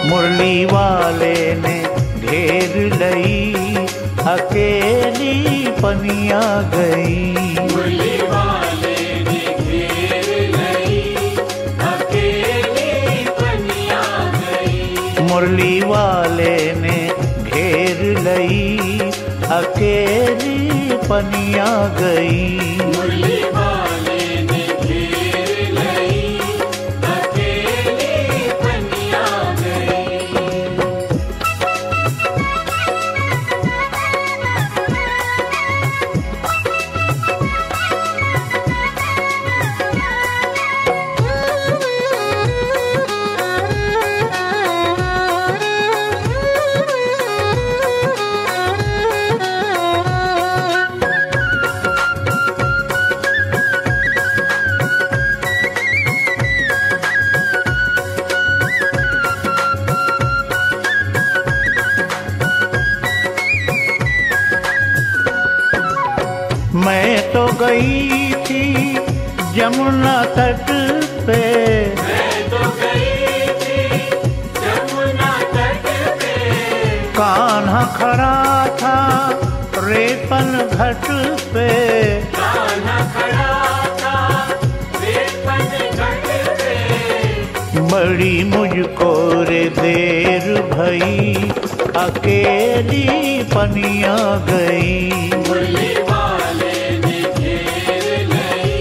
मुरली वाले ने घेर लई, अकेली पनिया गई। मुरली वाले ने घेर लई, अकेली पनिया गई। मुरली वाले ने घेर लई, अकेली पनिया गई। मुरली वाले ने घेर लई, अकेली पनिया गई। मैं तो गई थी यमुना तट पे, मैं तो गई थी यमुना तट पे। कान्हा खड़ा था रेपन घाट पे। कान्हा खड़ा था रेपन घाट पे। बड़ी मुझको रे देर भई, अकेली पनिया गई। मुरली वाले ने घेर लई,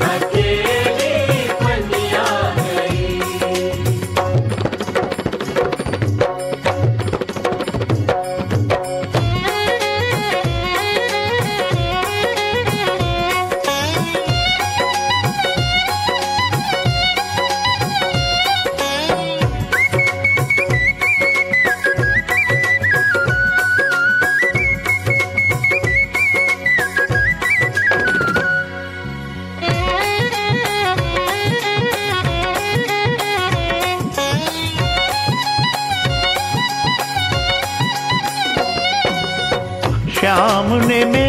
अकेली पनिया गई। श्याम ने में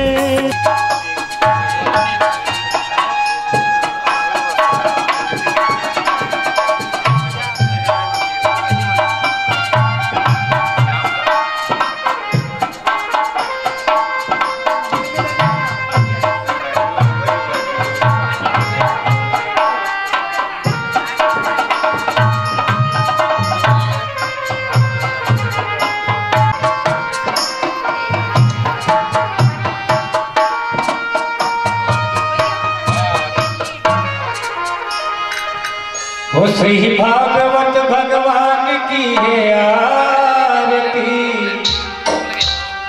हो श्री भागवत भगवान की है आरती,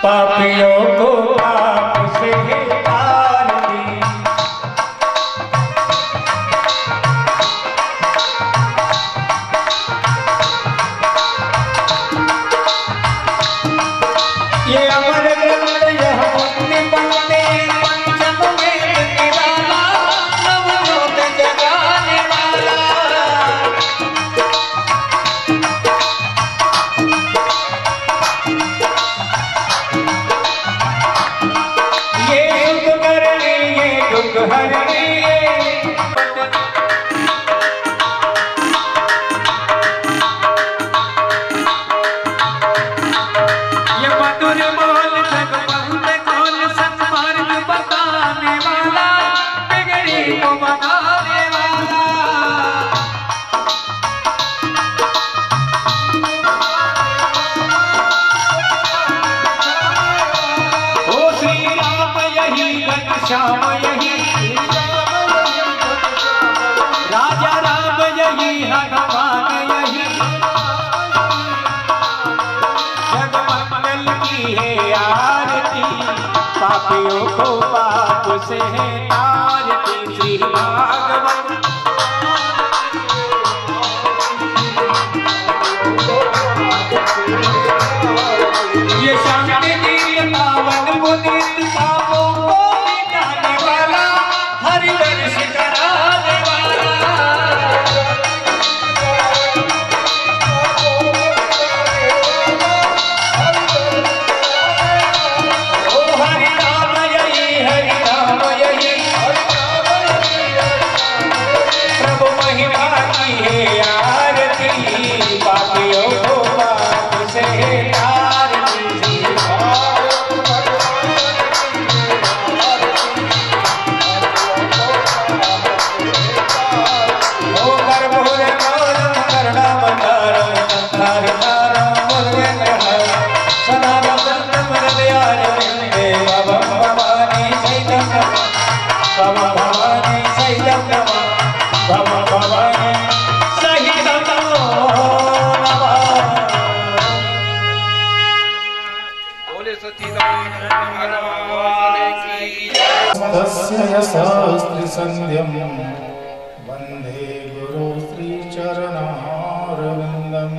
पापियों को पाप से है आरती। ये अमर ग्रंथ यह मुक्ति पाने पंचम वेद निराला, नवलोक जगाने वाला। श्याम यही राजा राम यही हनुमान यही, जगमंगल की है आरती, पापियों को पाप से है आरती। श्री भागवत ये शांति की पावन पुनीत पापों को मिटाने वाला, हरि दर्श कराने वाला। ओ हरि नाम यही, हरि नाम यही, भव भवन सहित बोले सच्चिदानंद शास्त्री संध्यम वंदे गुरु श्री चरणारविंदम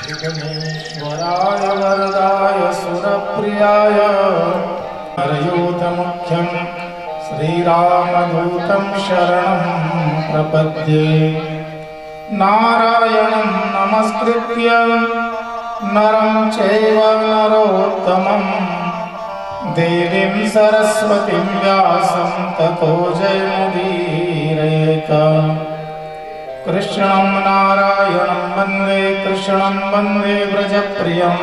विघ्नेश्वराय वरदाय सुरप्रियाय हरयोत मुख्यम श्रीरामदूतं शरणं प्रपद्ये नारायणं नमस्कृत्य नरं चैव नरोत्तमं देवीं सरस्वतीं व्यासं ततो जयमुदीरयेत् कृष्णं नारायणं वन्दे व्रजप्रियं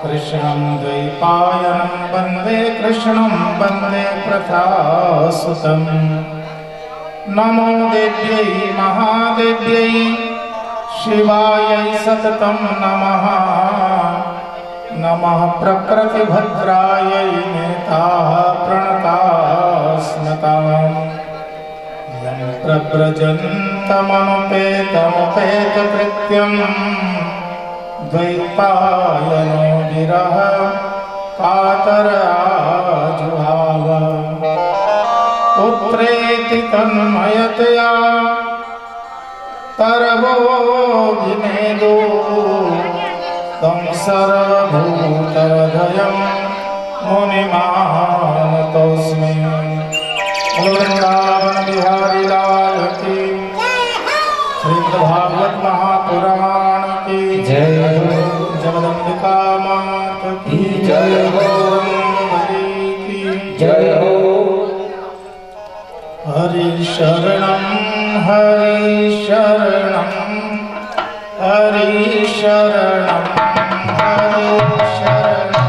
कृष्णं द्वैपायनं वन्दे कृष्णं वन्दे प्रथासुतं नमो देव्यै महादेव्यै शिवायै सततं नमः नमः प्रकृतिभद्रायै नेताः प्रणतास्मताम् यं प्रव्रजन्तमनुपेतमुपेतकृत्यं द्वैपायनो विरह कातराजुहाव पुत्रेति तन्मयतया तरवोऽभिनेदो तं सर्वभूतहृदयं मुनिमानतोऽस्मि वृंदावन बिहारी लाल की श्रीमद्भागवत महापुराण की जय हो जगदम्बिका मात की जय हो की जय हो हरि शरणं हरि शरणं हरि शरणं हरि शरणं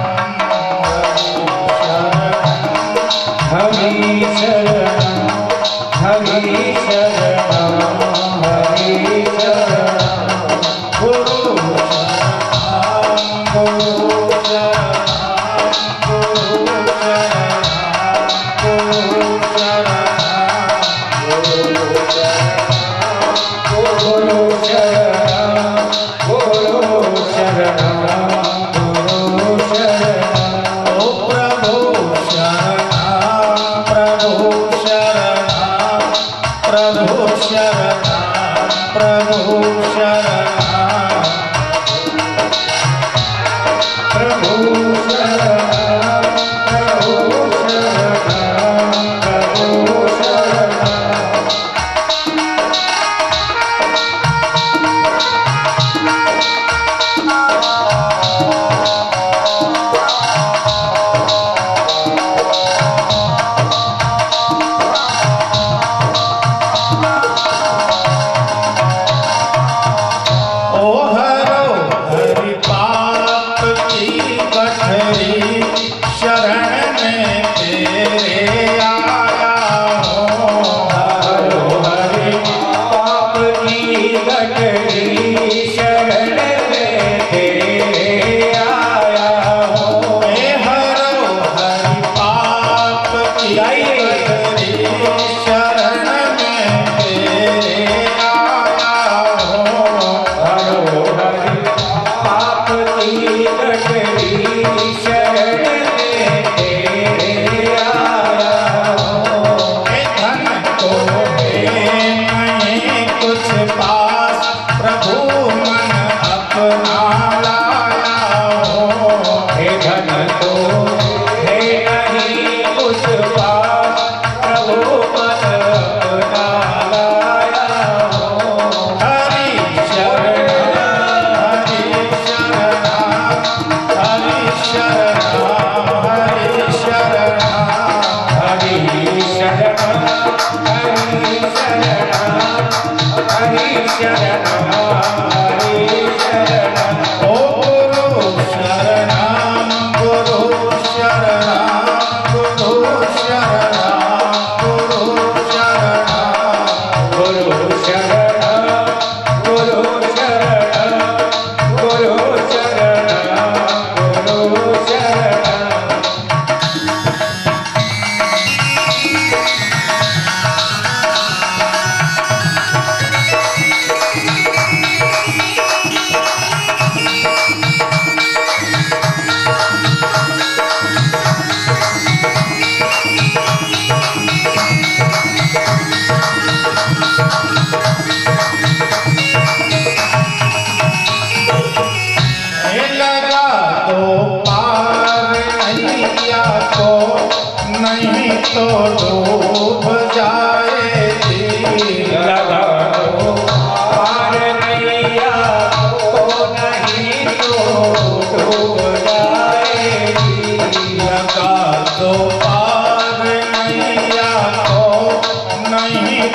हरि शरणं हरि शरणं हरि शरणं गुरु शरणं गुरु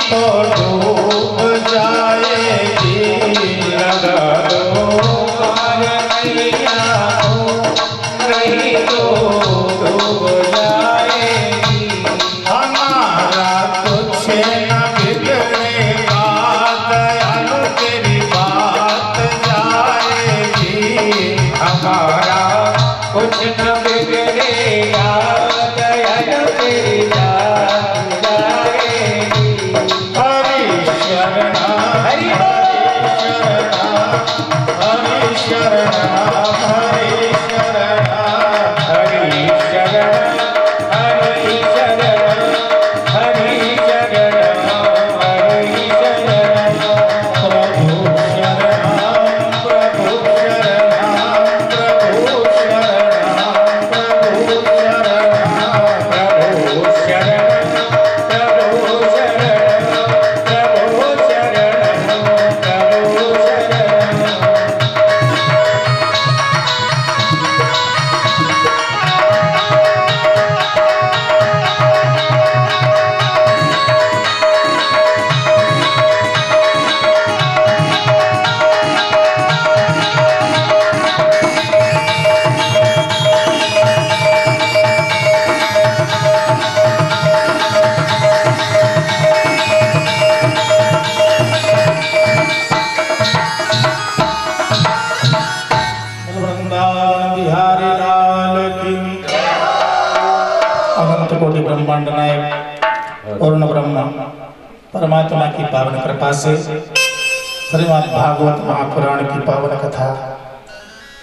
तो डूब जाएगी, लगा दो पार नैया को, नहीं तो डूब जाएगी। हमारा कुछ न बिगड़ेगा, दयालु तेरी बात जाएगी। हमारा कुछ न बिगड़ेगा, दयालु तेरी बात जाएगी। हरि शरणा हरि शरणा, हरि शरणा हरि शरणा, हरि शरणा हरि शरणा, हरि शरणा हरि शरणा। प्रभु शरणा प्रभु शरणा, प्रभु शरणा प्रभु शरणा, प्रभु शरणा प्रभु शरणा, प्रभु शरणा प्रभु शरणा। वृंदावन बिहारी लाल की। अनंत कोटि ब्रह्मांड नायक पूर्ण ब्रह्म परमात्मा की पावन कृपा से श्रीमद् भागवत महापुराण की पावन कथा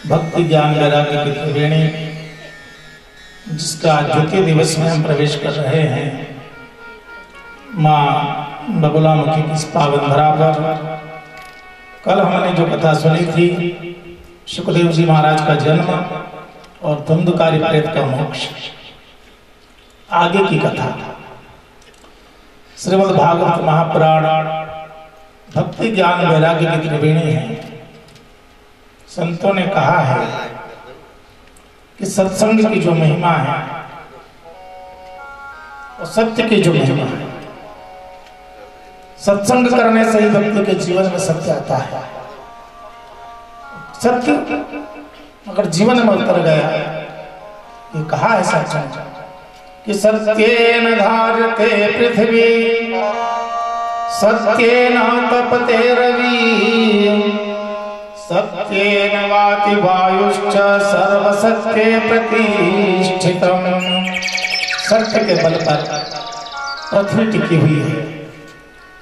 भक्ति ज्ञान वैराग्य की त्रिवेणी, जिसका द्वितीय दिवस में हम प्रवेश कर रहे हैं, माँ बगुलामुखी की इस पावन धरा पर कल हमने जो कथा सुनी थी, सुखदेव जी महाराज का जन्म और धुंधकारी प्रेत का मोक्ष, आगे की कथा श्रीमद् भागवत महापुराण भक्ति ज्ञान वैराग्य की त्रिवेणी है। संतों ने कहा है कि सत्संग की जो महिमा है और सत्य की जो महिमा है, सत्संग करने से ही व्यक्ति के जीवन में सत्य आता है। सत्य अगर जीवन में उतर गया, ये कहा है सत्संग कि सत्येन धारते पृथ्वी, सत्येन तपते रवि, सत्येन वाति वायुश्च सर्वसत्ये प्रतिष्ठितम्। सत्य के बल पर पृथ्वी टिकी हुई है।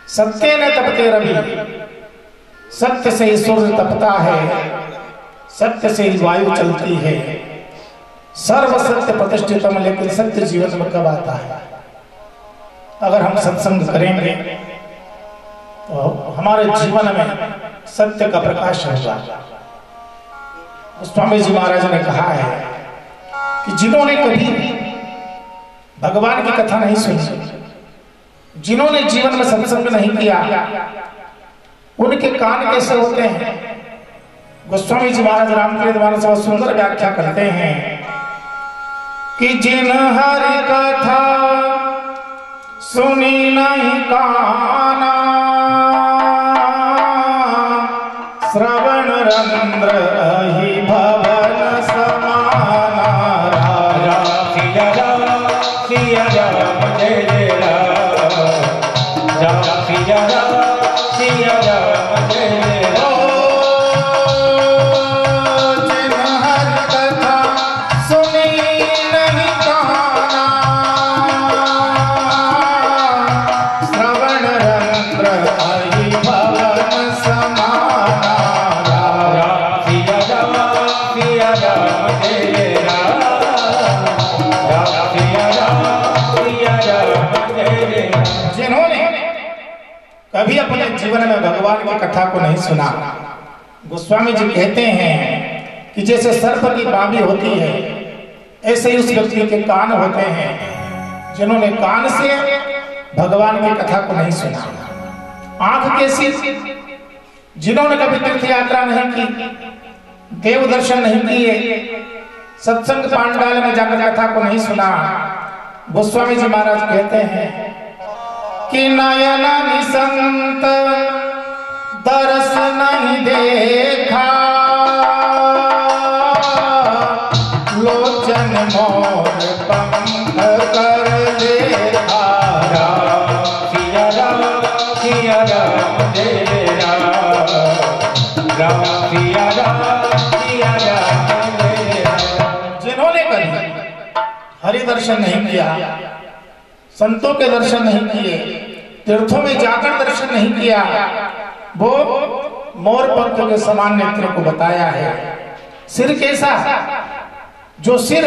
सत्येन तपते रवि, सत्य से ही सूर्य तपता है, सत्य से ही वायु चलती है। सर्व सत्य प्रतिष्ठितम, लेकिन सत्य जीवन में कब आता है? अगर हम सत्संग करेंगे तो हमारे जीवन में सत्य का प्रकाश होगा। स्वामी जी महाराज ने कहा है कि जिन्होंने कभी भगवान की कथा नहीं सुनी, जिन्होंने जीवन में सत्संग नहीं किया, उनके कान कैसे होते हैं? गोस्वामी जी महाराज रामचरितमानस में सुंदर व्याख्या करते हैं कि जिन हरि कथा सुनी नहीं काना, श्रवण रंध्र ही भवन समाना। राम सिया राम सिया राम जय जय राम, राम सिया राम सिया राम जय जय राम। जिन हरि कथा सुनी नहीं काना, श्रवण रंध्र ही भवन समाना। राम सिया राम जय जय राम, राम सिया राम जय जय राम। जिन्होंने कभी अपने जीवन में भगवान की कथा को नहीं सुना, गोस्वामी जी कहते हैं कि जैसे सर्प की बाबी होती है, ऐसे ही उस व्यक्ति के कान होते हैं जिन्होंने कान से भगवान की कथा को नहीं सुना। आंख कैसी? जिन्होंने कभी तीर्थ यात्रा नहीं की, देव दर्शन नहीं किए, सत्संग पांडाल में जाकर कथा को नहीं सुना। गोस्वामी जी महाराज कहते हैं कि नयन निसंत दर्श नहीं देखा, लोचन मोर पंख कर देखा। सिया राम जय राम, राम सिया राम जय राम। जिन्होंने कभी हरि दर्शन नहीं किया, संतों के दर्शन नहीं किए, तीर्थों में जाकर दर्शन नहीं किया, वो मोर पंख के समान नेत्र को बताया है। सिर कैसा? जो सिर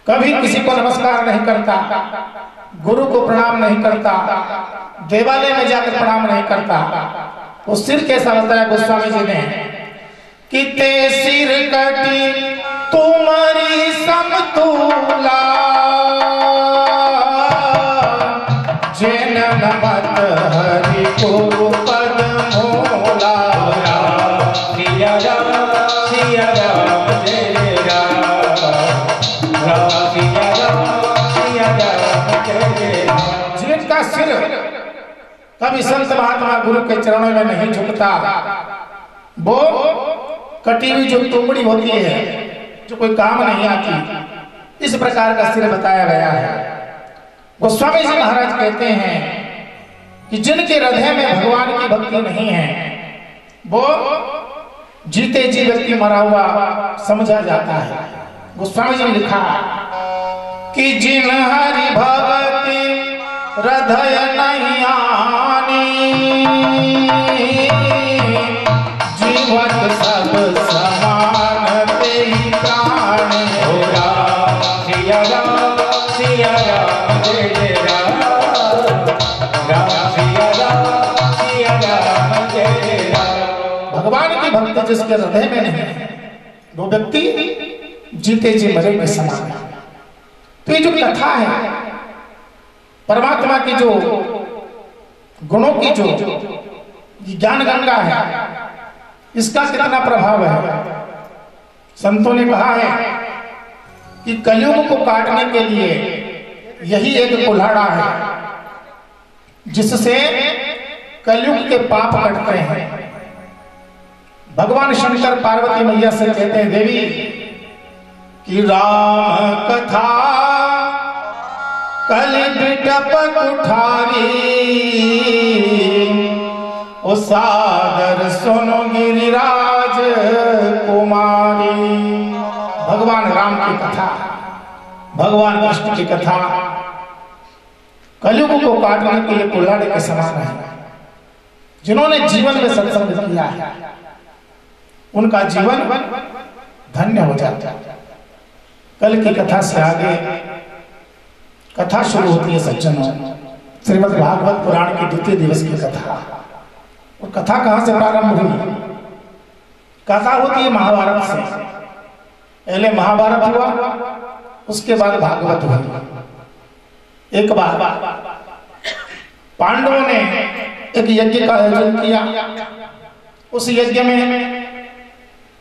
कभी किसी को नमस्कार नहीं करता, गुरु को प्रणाम नहीं करता, देवालय में जाकर प्रणाम नहीं करता, वो सिर कैसा बताया गोस्वामी जी ने कि ते सिर कटी तुम्हारी समतूला, जैन नमत हरि गुरु पद मोला। सिया राम जय राम, राम सिया राम जय राम। जिनका सिर कभी संत महात्मा गुरु के चरणों में नहीं झुकता, वो कटी हुई जो तुमड़ी होती है, जो कोई काम नहीं आती, इस प्रकार का सिर बताया गया है। गोस्वामी जी महाराज कहते हैं कि जिनके हृदय में भगवान की भक्ति नहीं है, वो जीते जी व्यक्ति मरा हुआ समझा जाता है। गोस्वामी जी ने लिखा कि जिन हरि भक्ति हृदय नहीं आनी, जीवन सब समान ते ही प्राण। सिया राम जय राम, राम सिया राम जय राम। भगवान की भक्ति जिसके हृदय में नहीं है, वो व्यक्ति जीते जी मरे के समान है। तो ये जो कथा है, परमात्मा की जो गुणों की जो ज्ञान गंगा है, इसका कितना प्रभाव है। संतों ने कहा है कि कलयुग को काटने के लिए यही एक कुल्हाड़ा है, जिससे कलयुग के पाप कटते हैं। भगवान शंकर पार्वती मैया से कहते हैं, देवी कि राम कथा कल बिटपक उठारी, ओ सादर सुनो गिरिराज कुमारी। भगवान राम की कथा, भगवान कृष्ण की कथा कलयुग को काटने के लिए कुल्हाड़े के समान है। जिन्होंने जीवन में सत्संग किया है, उनका जीवन धन्य हो जाता है। कल की कथा से आगे कथा शुरू होती है सज्जनों, श्रीमद् भागवत पुराण की द्वितीय दिवस की कथा। और कथा कहां से प्रारंभ हुई? कथा होती है महाभारत से। पहले महाभारत हुआ, उसके बाद भागवत हुआ। एक बार पांडवों ने एक यज्ञ का आयोजन किया। उस यज्ञ में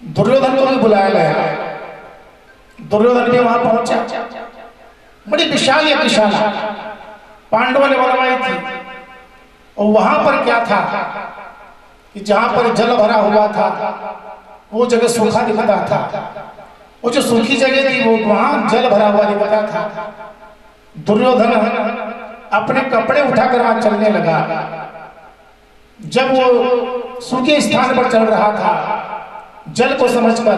दुर्योधन को भी बुलाया गया। दुर्योधन भी वहां पहुंचा। बड़ी विशाल यज्ञशाला पांडवों ने बनवाई थी। और वहां पर क्या था कि जहां पर जल भरा हुआ था, वो जगह सूखा दिखता था। वो जो सूखी जगह थी, वो वहां जल भरा हुआ दिखता था। दुर्योधन अपने कपड़े उठाकर वहां चलने लगा। जब वो सूखे स्थान पर चल रहा था, जल को समझकर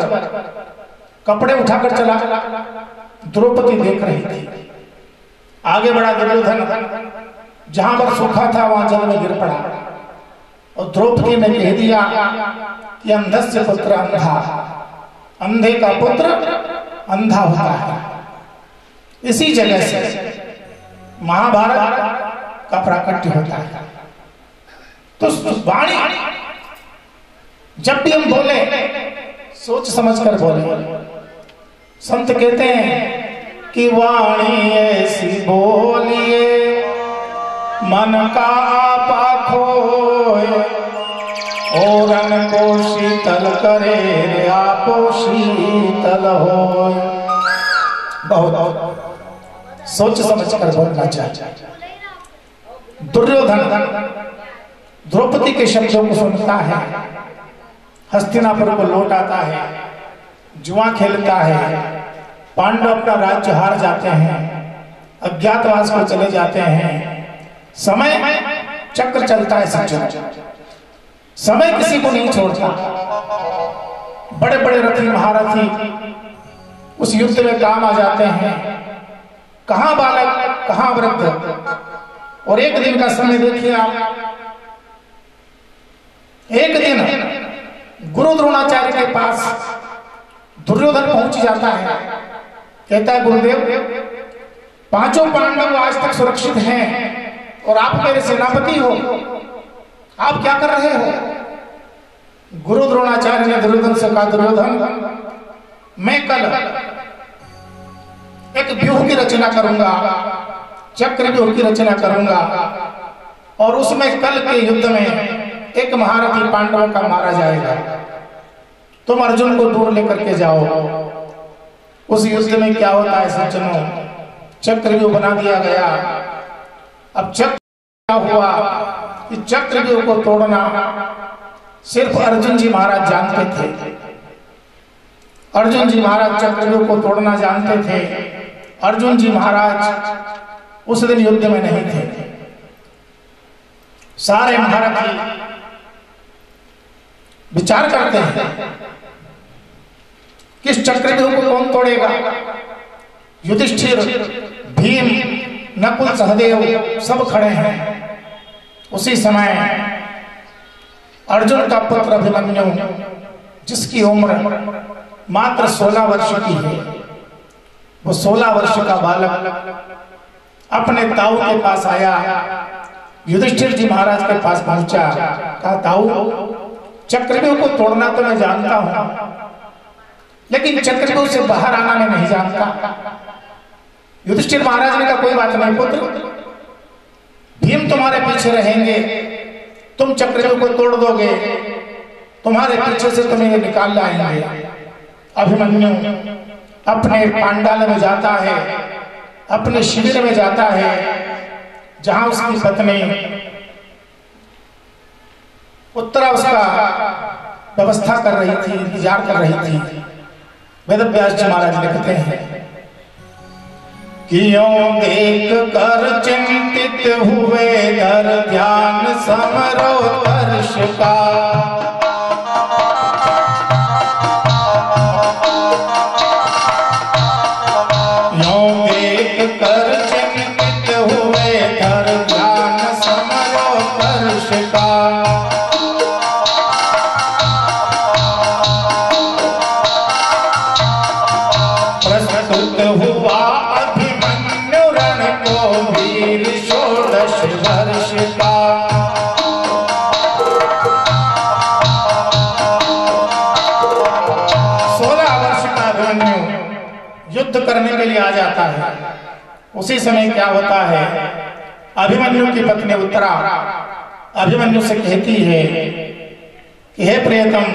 कपड़े उठाकर चला। द्रौपदी देख रही थी। आगे बढ़ा दुर्योधन, जहां पर सूखा था वहां जल में गिर पड़ा। और द्रौपदी ने कह दिया कि अंधस्य पुत्र अंधा, अंधे का पुत्र अंधा होता है। इसी जगह से महाभारत का प्राकट्य होता है। तो वाणी जब भी हम बोले, सोच समझकर बोले। संत कहते हैं कि वाणी ऐसी बोलिए, मन का आपा खोए, और को शीतल करे रे आपो शीतल हो। बहुत सोच समझ कर बोलना चाहिए। दुर्योधन द्रौपदी के शब्दों को सुनता है, हस्तिनापुर को लौट आता है, जुआ खेलता है, पांडव अपना राज्य हार जाते हैं, अज्ञातवास को चले जाते हैं। समय चक्र चलता है सज्जन, समय किसी को नहीं छोड़ता। बड़े बड़े रथी महारथी उस युद्ध में काम आ जाते हैं, कहां बालक कहां वृद्ध। और एक दिन का समय देखिए आप, एक दिन गुरु द्रोणाचार्य के पास दुर्योधन पहुंच जाता है, कहता है गुरुदेव पांचों पांडव आज तक सुरक्षित हैं और आप मेरे सेनापति हो, आप क्या कर रहे हो? गुरु द्रोणाचार्य ने दुर्योधन से कहा, दुर्योधन मैं कल एक व्यूह की रचना करूंगा, चक्र व्यूह की रचना करूंगा और उसमें कल के युद्ध में एक महारथी पांडवों का मारा जाएगा। तुम अर्जुन को दूर लेकर के जाओ। उस युद्ध में क्या होता है सज्जनों, चक्रव्यूह बना दिया गया। अब चक्र क्या हुआ कि चक्रव्यूह को तोड़ना सिर्फ अर्जुन जी महाराज जानते थे। अर्जुन जी महाराज चक्रव्यूह को तोड़ना जानते थे। अर्जुन जी महाराज उस दिन युद्ध में नहीं थे। सारे महारथी विचार करते हैं किस चक्रव्यूह को कौन तोड़ेगा। युधिष्ठिर, भीम, नकुल, सहदेव सब खड़े हैं। उसी समय अर्जुन का पुत्र अभिमन्यु, जिसकी उम्र मात्र 16 वर्ष की है, वो 16 वर्ष का बालक अपने ताऊ के पास आया। युधिष्ठिर जी महाराज के पास पहुंचा, कहा ताऊ चक्रव्यूह को तोड़ना तो मैं जानता हूं, लेकिन चक्रव्यूह से बाहर आना मैं नहीं जानता। युधिष्ठिर महाराज ने कहा कोई बात नहीं पुत्र, भीम तुम्हारे पीछे रहेंगे, तुम चक्रव्यूह को तोड़ दोगे, तुम्हारे पीछे से तुम्हें निकाल लाएंगे। अभिमन्यु अपने पांडाल में जाता है, अपने शिविर में जाता है, जहां उसकी पत्नी उत्तरा उसका व्यवस्था कर रही थी, इंतजार कर रही थी। वेदव्यास जी महाराज लिखते हैं कि यों देख कर चिंतित हुए धर ध्यान समरोदर्श का। यों देख कर चिंतित हुए धर ध्यान समरोदर्श का। प्रस्तुत हुआ अभिमन्यु रण को वीर 16 वर्ष का। 16 वर्ष का अभिमन्यु युद्ध करने के लिए आ जाता है। उसी समय क्या होता है, अभिमन्यु की पत्नी उत्तरा अभिमन्यु से कहती है कि हे प्रियतम,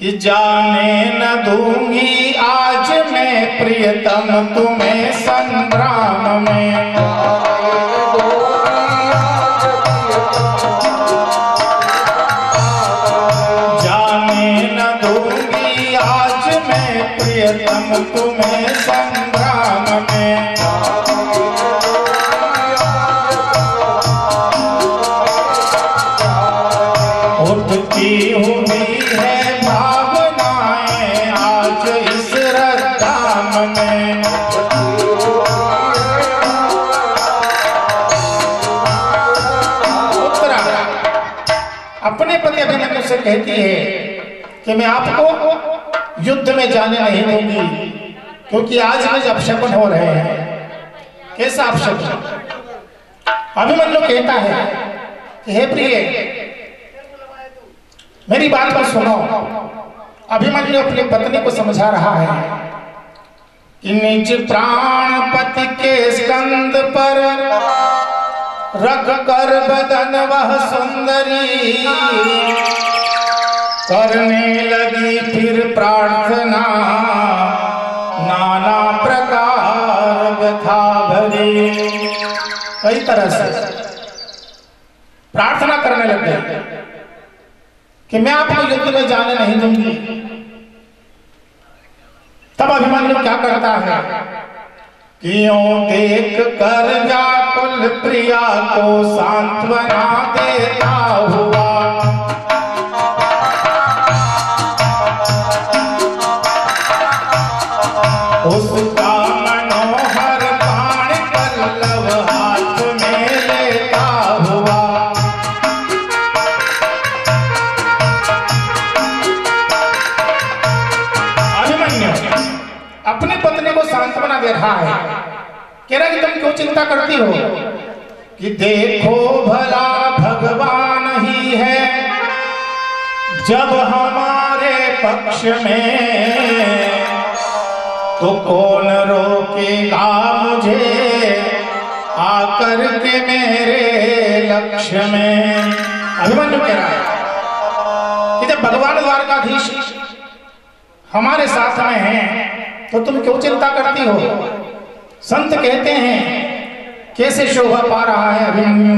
कि जाने न दूंगी आज मैं प्रियतम तुम्हें संग्राम में। जाने न दूंगी आज मैं प्रियतम तुम्हें संग्राम में। उठती हुई है भावनाएं आज इस रद्दाम में। उत्तरा अपने पति अभिमन्यु से कहती है कि मैं आपको युद्ध में जाने नहीं दूंगी, क्योंकि आज में अपशकुन हो रहे हैं। कैसा अपशकुन? अभिमन्यु कहता है कि हे प्रिय मेरी बात को सुनो। अभिमन्यु अपनी पत्नी को समझा रहा है कि निज प्राणपति के स्कंद पर रख कर बदन वह सुंदरी, करने लगी फिर प्रार्थना नाना प्रकार व्यथा भरी। कई तरह से प्रार्थना करने लग गए कि मैं आपको युद्ध में जाने नहीं दूंगी। तब अभिमन्यु क्या करता है कि यूं देख कर व्याकुल प्रिया को सांत्वना देता हुआ उसका मनोहर बाण पल्लव हाथ में लेता हुआ अभिमन्यु अपनी पत्नी को सांत्वना दे रहा है, कह रहा है कि तुम क्यों चिंता करती हो कि देखो भला भगवान ही है जब हमारे पक्ष में, तो कौन रोकेगा मुझे आकर के मेरे लक्ष्य में। अभिमन्यु कह रहा है कि जब भगवान द्वारकाधीश हमारे साथ में हैं तो तुम क्यों चिंता करती हो। संत कहते हैं कैसे शोभा पा रहा है अभिमन्यु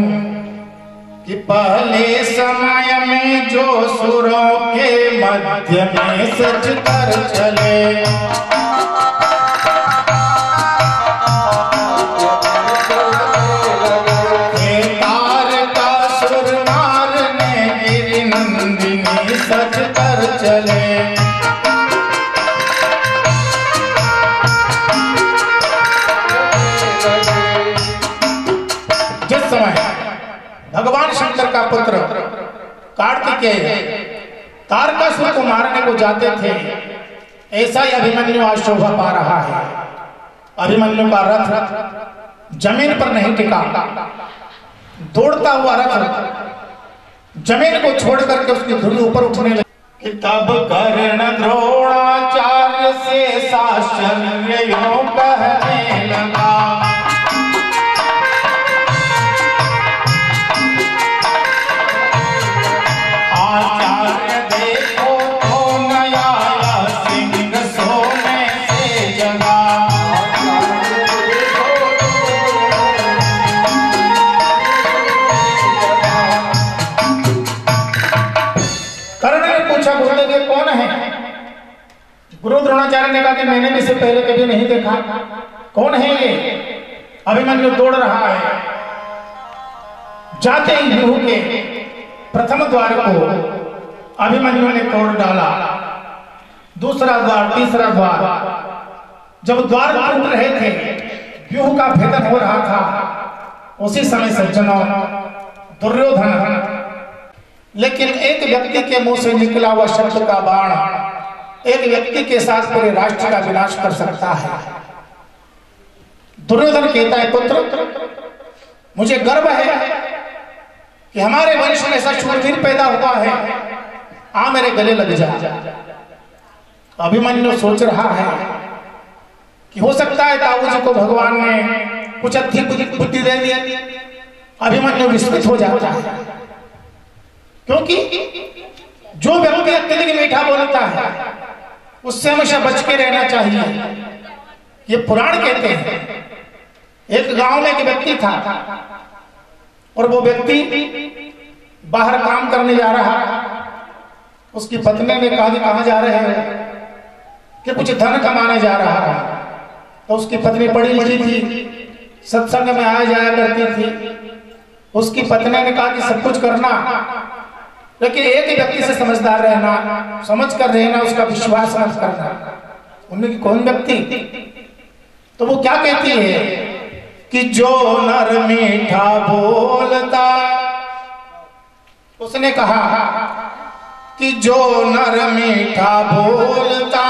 कि पहले समय में जो सुरों के मध्य में सच कर चले, तारकासुर मारने गिरि नंदिनी सच कर चले। जिस समय भगवान शंकर का पुत्र कार्तिकेय तारकासुर को मारने को जाते थे, ऐसा ही अभिमन्यु आज शोभा पा रहा है। अभिमन्यु का रथ जमीन पर नहीं टिका, दौड़ता हुआ रथ जमीन को छोड़ करके उसकी धुरी ऊपर उठने लगी। तब कर्ण द्रोणाचार्य से साश्चर्य यूं कहने लगा, आचार्य देखो तो नया सिंह सोने से जगा। कर्ण ने पूछा गुरुदेव ये कौन है। गुरु द्रोणाचार्य ने कहा कि मैंने भी इसे पहले कभी नहीं देखा, कौन है ये। अभिमन्यु दौड़ रहा है, जाते ही व्यूह के प्रथम द्वार को अभिमन्यु ने तोड़ डाला, दूसरा द्वार, तीसरा द्वार। जब द्वार टूट रहे थे, व्यूह का भेदन हो रहा था, उसी समय सज्जनों दुर्योधन, लेकिन एक व्यक्ति के मुंह से निकला हुआ शब्द का बाण एक व्यक्ति के साथ पूरे राष्ट्र का विनाश कर सकता है। दुर्योधन कहता है पुत्र मुझे गर्व है कि हमारे वंश में ऐसा शूरवीर पैदा हुआ है, आ मेरे गले लग जा। अभिमन्यु सोच रहा है कि हो सकता है ताऊ जी को भगवान ने कुछ अधिक बुद्धि दे दी। अभिमन्यु विस्मित हो जाता है, क्योंकि जो व्यक्ति अत्यधिक मीठा बोलता है उससे हमेशा बच के रहना चाहिए। ये पुराण कहते हैं एक गांव में एक व्यक्ति था और वो व्यक्ति बाहर काम करने जा रहा। उसकी पत्नी ने कहा कि कहां जा रहे हैं, कि कुछ धन कमाने जा रहा है। तो उसकी पत्नी पढ़ी लिखी थी, सत्संग में आया जाया करती थी। उसकी पत्नी ने कहा कि सब कुछ करना, लेकिन एक ही व्यक्ति से समझदार रहना, समझ कर रहना, उसका विश्वास मत करना। उनमें कौन व्यक्ति? तो वो क्या कहती है कि जो नर मीठा बोलता, उसने कहा कि जो नर मीठा बोलता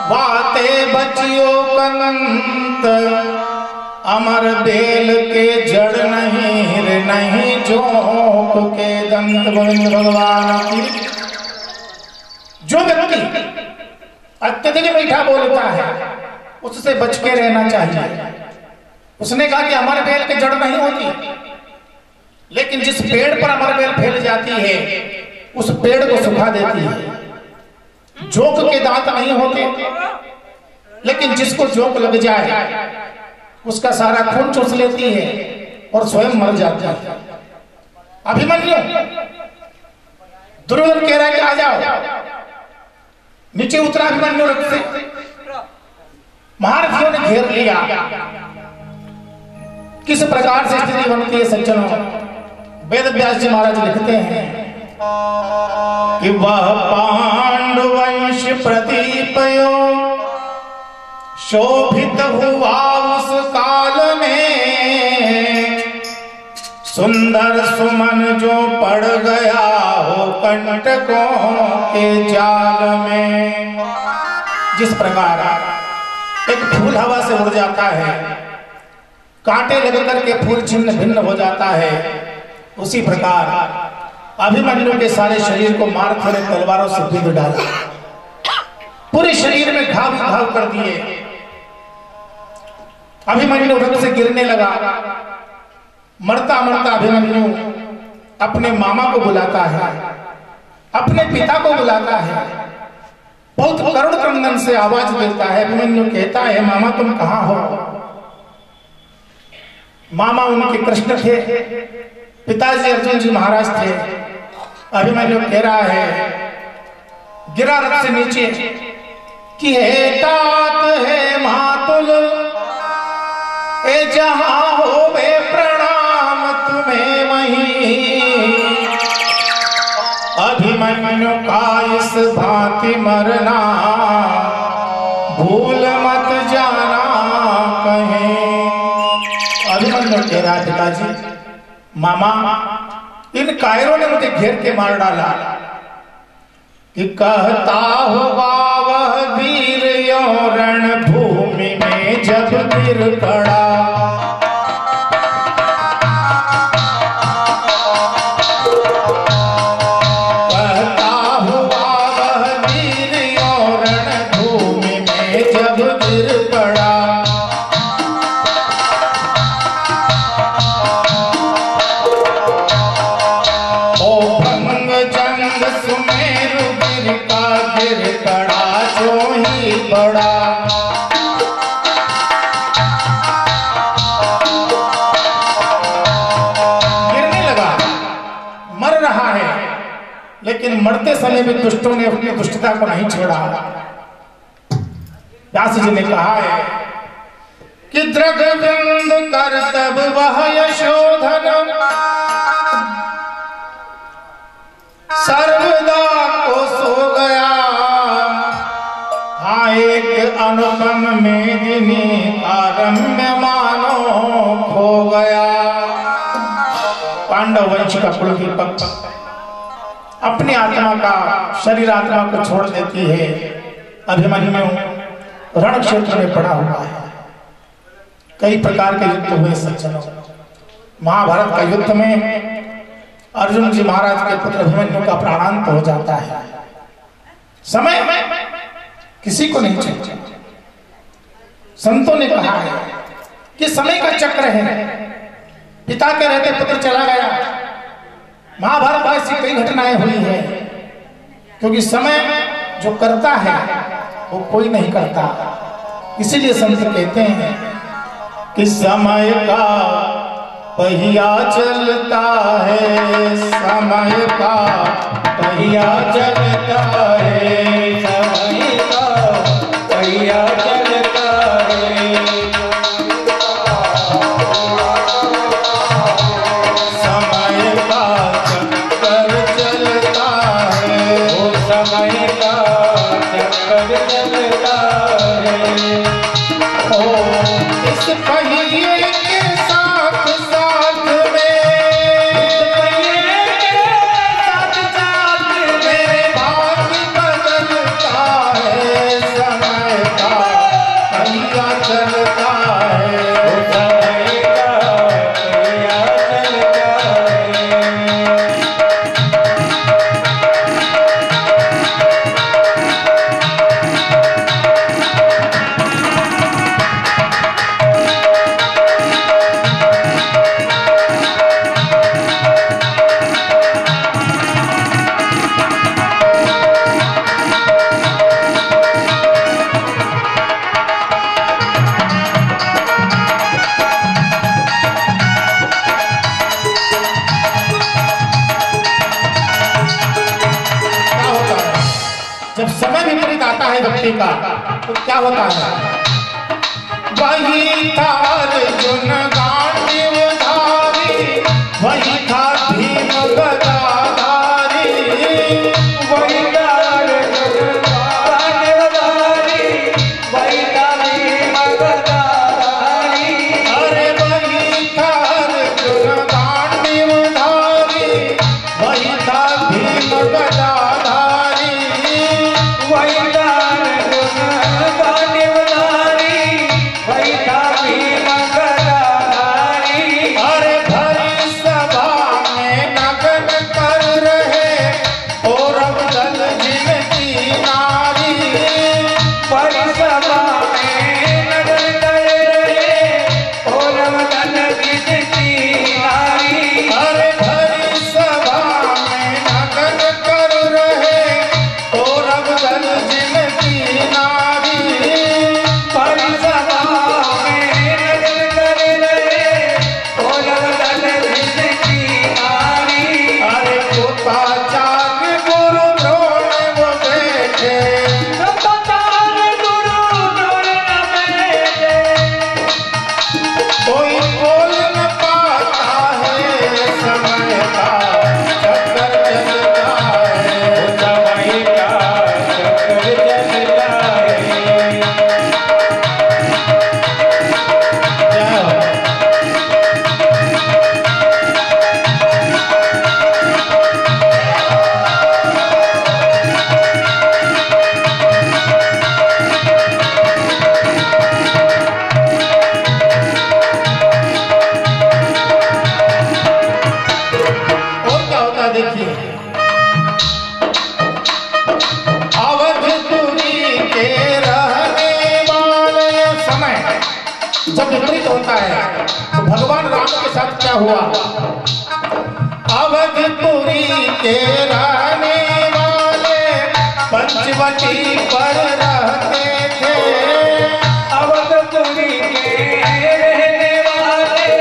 बातें बचियो कंत, अमर बेल के जड़ नहीं रे नहीं जोंक के दंत। गोविंद भगवान की। जो व्यक्ति अत्यधिक मीठा बोलता है उससे बच के रहना चाहिए। उसने कहा कि अमर बेल के जड़ नहीं होती, लेकिन जिस पेड़ पर अमर बेल फैल जाती है उस पेड़ को सुखा देती है। जोंक के दांत नहीं होते, लेकिन जिसको जोंक लग जाए उसका सारा खून चूस लेती है और स्वयं मर जाती है। अभिमन्यु, दुर्योधन कह रहा है कि आ जाओ। नीचे उतरा अभिमन्यु रथ से, महारथियों ने घेर लिया। किस प्रकार से स्थिति बनती है सज्जनों, वेद व्यास जी महाराज लिखते हैं कि वह पांडुवंश प्रदीपयो शोभित हुआ उस काल में, सुंदर सुमन जो पड़ गया हो कंटकों के जाल में। जिस प्रकार एक फूल हवा से उड़ जाता है, कांटे लग करके फूल छिन्न भिन्न हो जाता है, उसी प्रकार अभिमन्यु के सारे शरीर को मार थोड़े तलवारों से बिंद डाला, पूरे शरीर में घाव घाव कर दिए। अभिमन्यु रथ से गिरने लगा। मरता मरता अभिमन्यु अपने मामा को बुलाता है, अपने पिता को बुलाता है, बहुत करुण क्रंदन से आवाज देता है। अभिमन्यु कहता है, मामा तुम कहां हो? मामा उनके कृष्ण थे, पिताजी अर्जुन जी महाराज थे। अभिमन्यु कह रहा है, गिरा रथ से नीचे कि हे तात है मातुल, ए जहां हो वे प्रणाम तुम्हें वहीं। अभिमन्यु का इस भांति मरना भूल मत जाना कहीं। अभिमन्यु कह रहा पिताजी, मामा इन कायरों ने मुझे घेर के मार डाला। कि कहता हुआ वह वीर यो रणभूमि में जब गिर पड़ा। कहता हुआ वह वीर यो रणभूमि में जब गिर पड़ा। ओ भंग जंग सुमेरु गिर का गिर पड़ा जो ही बड़ा। गिरने लगा, मर रहा है, लेकिन मरते समय भी दुष्टों ने अपनी दुष्टता को नहीं छोड़ा। व्यास जी ने कहा है कि द्रगबिंद कर तब वह यशोधन, सर्वदा को सो गया। हाँ एक अनुपम मेदिनी आरम्य मानो खो गया। पांडव वंश का कुलदीपक अपनी आत्मा का शरीर आत्मा को छोड़ देती है। अभिमन्यु रण क्षेत्र में पड़ा हुआ है। कई प्रकार के युद्ध हुए सज्जनों। महाभारत का युद्ध में अर्जुन जी महाराज के पुत्र अभिमन्यु का प्राणांत हो जाता है। समय किसी को नहीं चाहिए। संतों ने कहा है कि समय का चक्र है। पिता के रहते पुत्र चला गया। महाभारत में ऐसी कई घटनाएं हुई है, क्योंकि समय जो करता है वो कोई नहीं करता। इसीलिए संत कहते हैं कि समय का पहिया चलता है, समय का पहिया चलता है, समय का पहिया चलता है। समय का चक्कर चलता है, वो समय का चक्कर चलता है। ओ इस पहिए के साथ साथ में, भाग्य बदलता है। समय का है भक्ति का तो क्या होता है? वही था अर्जुन गांडीव धारी, वही था भीम गदाधारी, वही था अर्जुन गांडीव धारी, वही था भीम गदाधारी। अरे वही था अर्जुन गांडीव धारी, वही था भीम गदाधारी, वही था अर्जुन गांडीव धारी, वही था भीम गदाधारी। अरे भरी सभा में नगन कर रहे कौरव दल जिनकी नारी, भरी सभा में नगन कर रहे कौरव दल जिनकी नारी। अरे भरी सभा में नगन कर रहे कौरव दल जिनकी नारी, भरी सभा में नगन कर रहे कौरव दल जिनकी नारी। अरे कृपाचार्य गुरु द्रोण वो बैठे, कृपाचार्य गुरु द्रोण बैठे, कोई बोल न पाता है समय का चक्कर चलता है, समय का चक्कर चलता है। जय हो। और क्या होता है देखिए, अवधपुरी के रहने वाले समय जब विपरीत होता है तो भगवान राम के साथ क्या हुआ? अवधपुरी के रहने वाले पंचवटी पर रहते थे, अवधपुरी के रहने वाले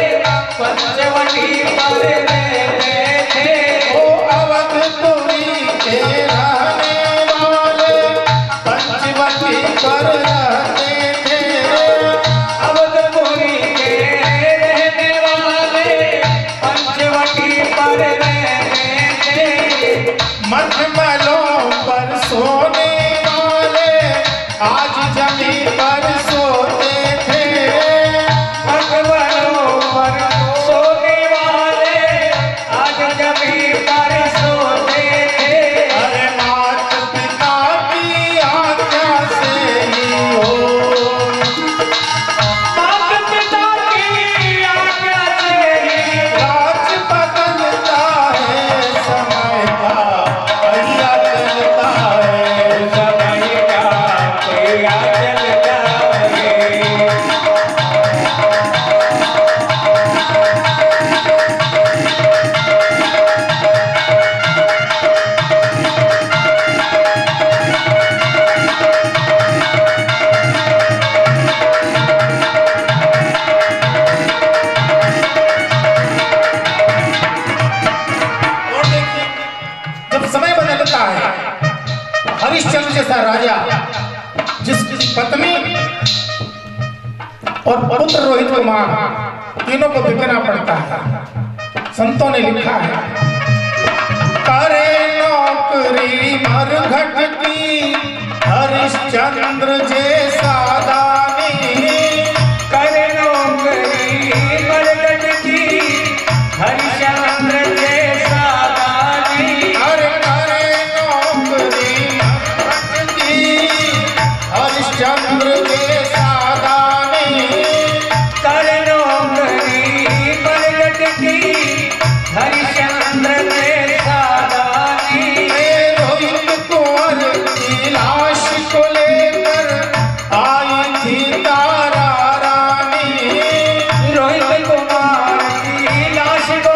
पंचवटी पर रहते थे। ओ अवधपुरी के रहने वाले पंचवटी पर रहते थे, अवधपुरी के रहने वाले पंचवटी पर रहते थे। मखमलों पर सोने वाले आज जमीन पर सोते थे, मखमलों पर सोने वाले आज जमीन पर सोते थे। अरे मात पिता की आज्ञा से ही हो, माता पिता की आज्ञा से ही राज बदलता है समय का पहिया चलता है, समय का पहिया चलता है। और देखिए जब समय बदलता है, हरिश्चंद्र जैसा राजा जिसकी पत्नी और पुत्र रोहित कुमार तीनों को बिकना पड़ता है। संतों ने लिखा है, करे नौकरी मरघट की हरिश्चंद्र जैसा दानी, करे नौकरी मरघट की हरिश्चंद्र जैसा दानी। अरे करे नौकरी मरघट की हरिश्चंद्र जैसा दानी, करे नौकरी मरघट की हरिश्चंद्र जैसा दानी। रोहित कुंवर की लाश को लेकर आई थी तारा रानी, रोहित कुमार की लाश को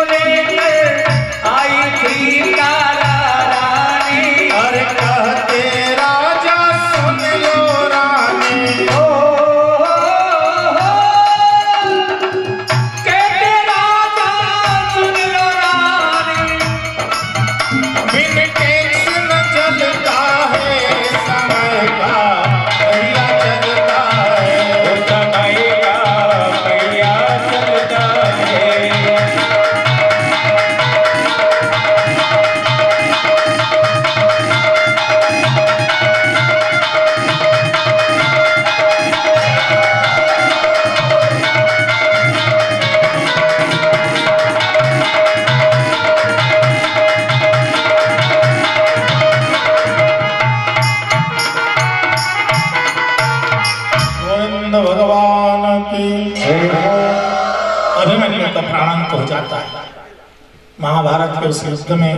महाभारत के उस युद्ध में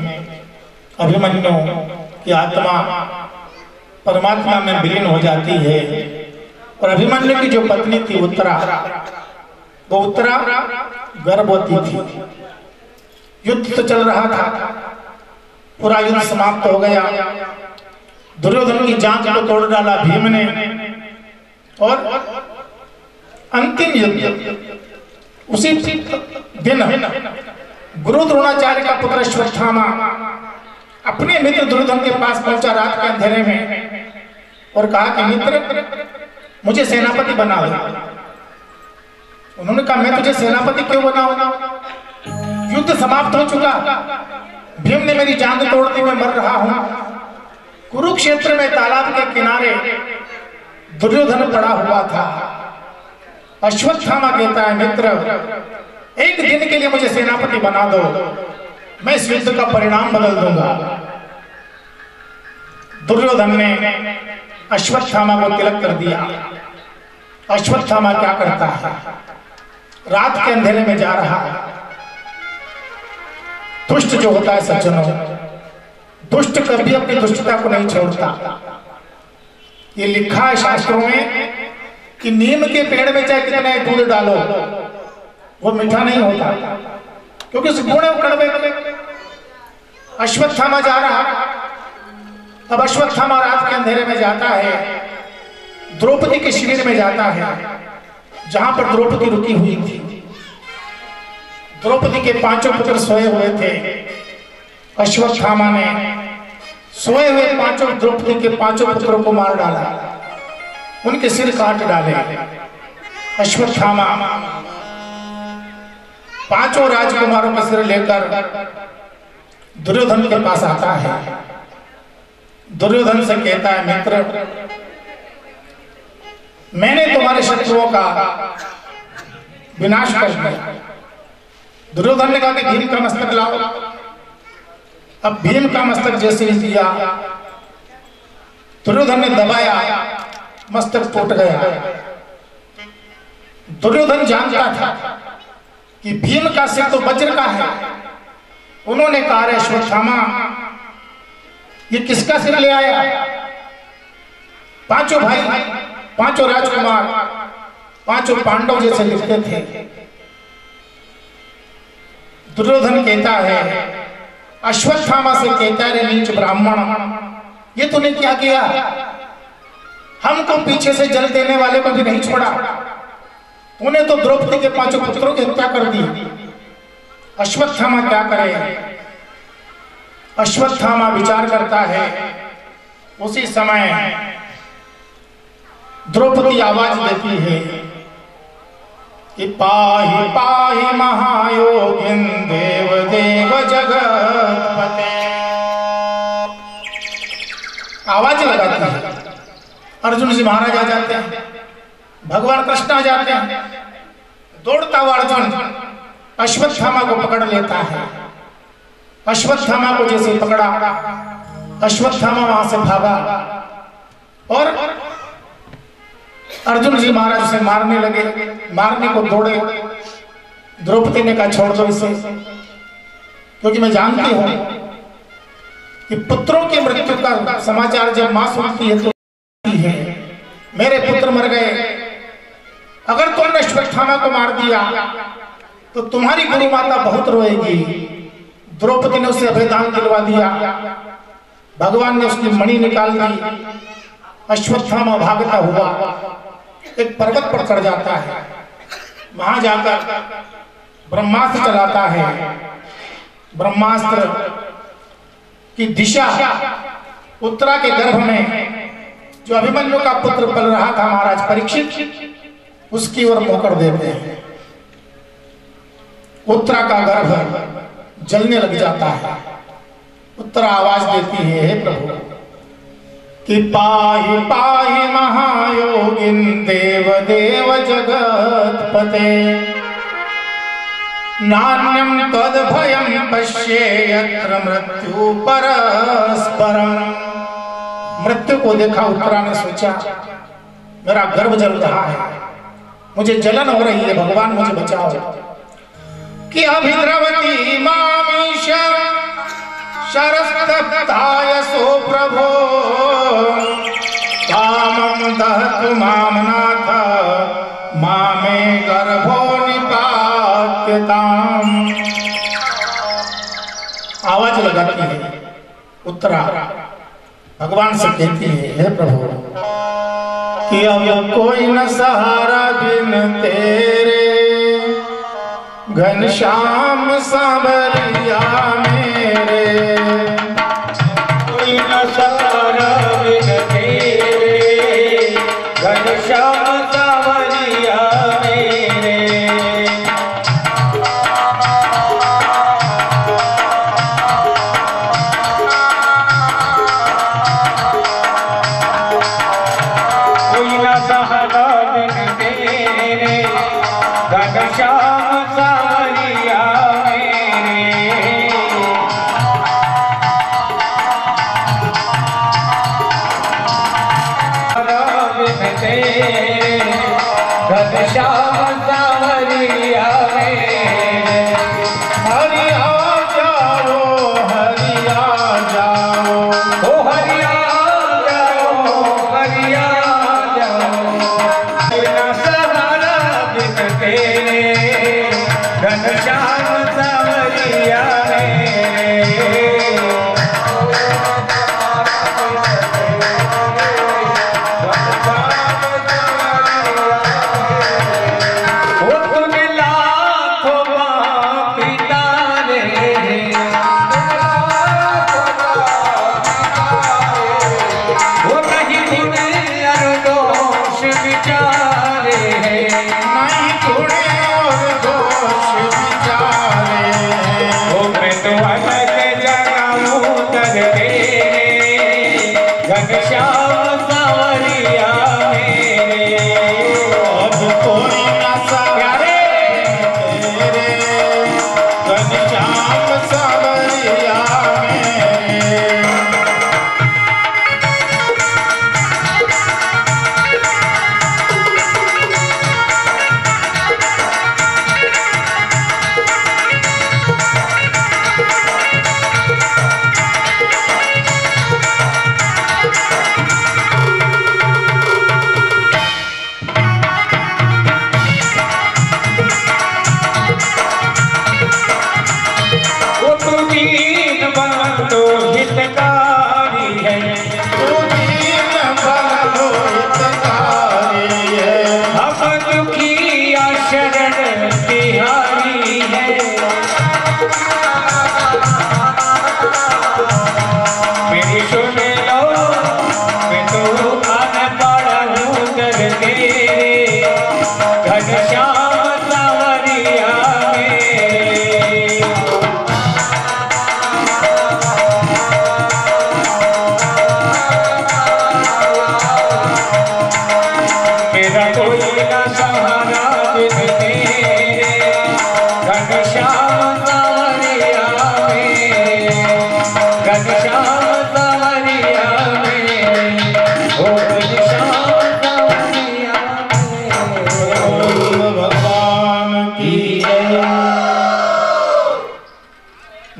अभिमन्यु की आत्मा परमात्मा में विलीन हो जाती है और अभिमन्यु की जो पत्नी थी उत्तरा, वो उत्तरा गर्भवती थी। युद्ध तो चल रहा था, पूरा युद्ध समाप्त हो गया। दुर्योधन की जांच को तोड़ डाला भीम ने और अंतिम युद्ध उसी दिन गुरु द्रोणाचार्य का पुत्र अश्वत्थामा अपने मित्र दुर्योधन के पास पहुंचा रात के अंधेरे में और कहा कि मित्र, मुझे सेनापति बना दो। उन्होंने कहा, मैं तुझे सेनापति क्यों बनाऊंगा? युद्ध समाप्त हो चुका, भीम ने मेरी जान तोड़ दी, मैं मर रहा हूं। कुरुक्षेत्र में तालाब के किनारे दुर्योधन पड़ा हुआ था। अश्वत्थामा कहता है, मित्र, एक दिन के लिए मुझे सेनापति बना दो, मैं इस युद्ध का परिणाम बदल दूंगा। दुर्योधन ने अश्वत्थामा को तिलक कर दिया। अश्वत्थामा क्या करता है, रात के अंधेरे में जा रहा है। दुष्ट जो होता है सज्जनों, दुष्ट कभी अपनी दुष्टता को नहीं छोड़ता। ये लिखा है शास्त्रों में कि नीम के पेड़ में चाहे कितना दूध डालो, वो मीठा नहीं होता, क्योंकि उस गुण कड़वे। अश्वत्थामा जा रहा, अब अश्वत्थामा रात के अंधेरे में जाता है, द्रौपदी के शिविर में जाता है, जहां पर द्रौपदी रुकी हुई थी। द्रौपदी के 5 पुत्र सोए हुए थे। अश्वत्थामा ने सोए हुए 5 द्रौपदी के 5 पुत्रों को मार डाला, उनके सिर काट डाले। अश्वत्थामा 5 राजकुमारों के सिर लेकर दुर्योधन के पास आता है। दुर्योधन से कहता है, मित्र, मैंने तुम्हारे शत्रुओं का विनाश कर दिया। दुर्योधन ने कहा कि भीम का मस्तक लाओ। अब भीम का मस्तक जैसे ही दिया, दुर्योधन ने दबाया, मस्तक टूट गया। दुर्योधन जानता था कि भीम का सिर तो वज्र का है। उन्होंने कहा, अश्वत्थामा, ये किसका सिर ले आया? 5 भाई, 5 राजकुमार, 5 पांडव जैसे दिखते थे। दुर्योधन कहता है, अश्वत्थामा से कहता है, नीच ब्राह्मण, ये तूने क्या किया? हमको पीछे से जल देने वाले को भी नहीं छोड़ा, तूने तो द्रौपदी के 5 पुत्रों की हत्या कर दी। अश्वत्थामा क्या करे? अश्वत्थामा विचार करता है। उसी समय द्रौपदी आवाज देती है कि पाहि पाहि महायोगिन देव देव जगतपते। आवाज लगाती है। अर्जुन जी महाराज आ जाते हैं, भगवान कृष्ण आ जाते हैं। दौड़ता हुआ अर्जुन अश्वत्थामा को पकड़ लेता है। अश्वत्थामा को जैसे पकड़ा, अश्वत्थामा वहां से भागा और अर्जुन जी महाराज उसे मारने लगे। मारने को दौड़े। द्रौपदी ने कहा, छोड़ दो इसे, क्योंकि मैं जानती हूं कि पुत्रों की मृत्यु का समाचार जब मां सुनती है तो है, मेरे पुत्र मर गए। अगर तुमने अश्वत्थामा को मार दिया तो तुम्हारी गुरु माता बहुत रोएगी। द्रौपदी ने उसे अभयदान दिलवा दिया। भगवान ने उसकी मणि निकाल दी। अश्वत्थामा भागता हुआ एक पर्वत पर चढ़ जाता है। वहां जाकर ब्रह्मास्त्र चलाता है। ब्रह्मास्त्र की दिशा उत्तरा के गर्भ में जो अभिमन्यु का पुत्र पल रहा था महाराज परीक्षित, उसकी ओर मोकर देते हैं। उत्तरा का गर्भ जलने लग जाता है। उत्तरा आवाज देती है, हे प्रभु, कि पाहि पाहि महायोगिन देव देव जगतपते, नान्यं तद भयं पश्ये यत्र मृत्यु परस्परम। मृत्यु को देखा उत्तरा ने सोचा, मेरा गर्भ जल रहा है, मुझे जलन हो रही है, भगवान मुझे बचाओ। कि अभिद्रवती मामी शरस्तप्तायसो प्रभो कामं दहतु मां नाथ मामे गर्भो निपात्यताम्। आवाज लगाती है उत्तरा भगवान से कहती है, हे प्रभु कि अब कोई न सहारा बिन तेरे घनश्याम सांवरिया मेरे। कोई न सहारा बिन तेरे घनश्याम सांवरिया मेरे। कोई न सहारा बिन तेरे घनश्याम सांवरिया घनश्याम सांवरिया हरि आ जाओ हरि आ जाओ ओ हरिया जाओ हरिया जाओ। बिना सहारा बिन तेरे घनश्याम सांवरिया